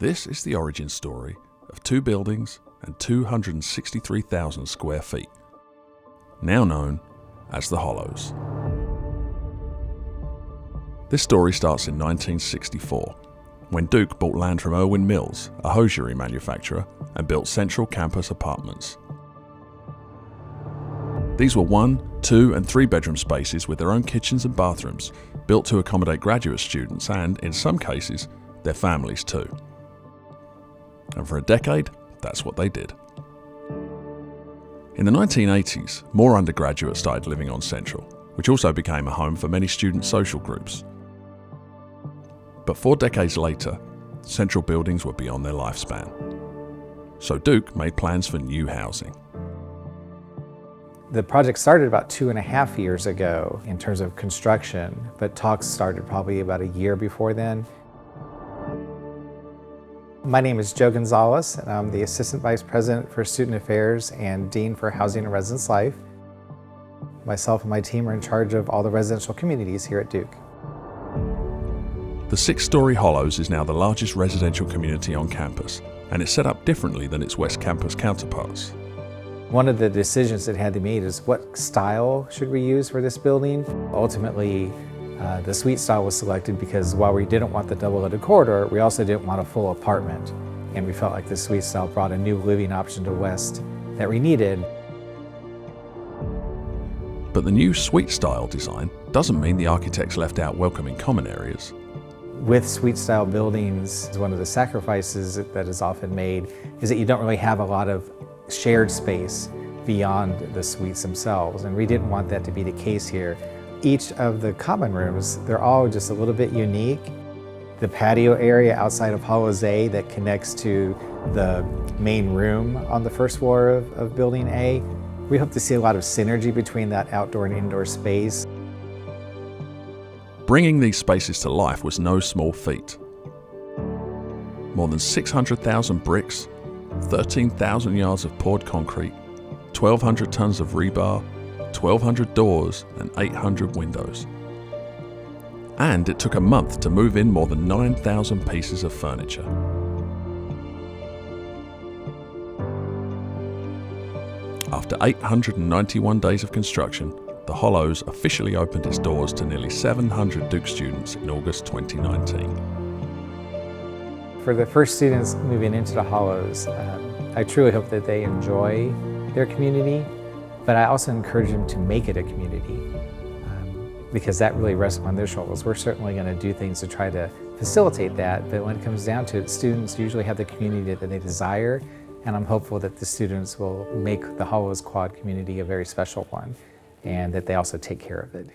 This is the origin story of 2 buildings and 263,000 square feet, now known as the Hollows. This story starts in 1964, when Duke bought land from Irwin Mills, a hosiery manufacturer, and built central campus apartments. These were 1, 2 and 3 bedroom spaces with their own kitchens and bathrooms, built to accommodate graduate students and, in some cases, their families too. And for a decade, that's what they did. In the 1980s, more undergraduates started living on Central, which also became a home for many student social groups. But 4 decades later, Central buildings were beyond their lifespan. So Duke made plans for new housing. The project started about 2.5 years ago in terms of construction, but talks started probably about a year before then. My name is Joe Gonzalez, and I'm the Assistant Vice President for Student Affairs and Dean for Housing and Residence Life. Myself and my team are in charge of all the residential communities here at Duke. The 6-story Hollows is now the largest residential community on campus, and it's set up differently than its West Campus counterparts. One of the decisions that had to be made is what style should we use for this building. Ultimately, the suite style was selected because while we didn't want the double-leaded corridor, we also didn't want a full apartment. And we felt like the suite style brought a new living option to West that we needed. But the new suite style design doesn't mean the architects left out welcoming common areas. With suite style buildings, one of the sacrifices that is often made is that you don't really have a lot of shared space beyond the suites themselves, and we didn't want that to be the case here. Each of the common rooms, they're all just a little bit unique. The patio area outside of Hollows A that connects to the main room on the first floor of Building A, we hope to see a lot of synergy between that outdoor and indoor space. Bringing these spaces to life was no small feat. More than 600,000 bricks, 13,000 yards of poured concrete, 1,200 tons of rebar, 1,200 doors and 800 windows. And it took a month to move in more than 9,000 pieces of furniture. After 891 days of construction, the Hollows officially opened its doors to nearly 700 Duke students in August 2019. For the first students moving into the Hollows, I truly hope that they enjoy their community, but I also encourage them to make it a community because that really rests on their shoulders. We're certainly going to do things to try to facilitate that, but when it comes down to it, students usually have the community that they desire, and I'm hopeful that the students will make the Hollows Quad community a very special one and that they also take care of it.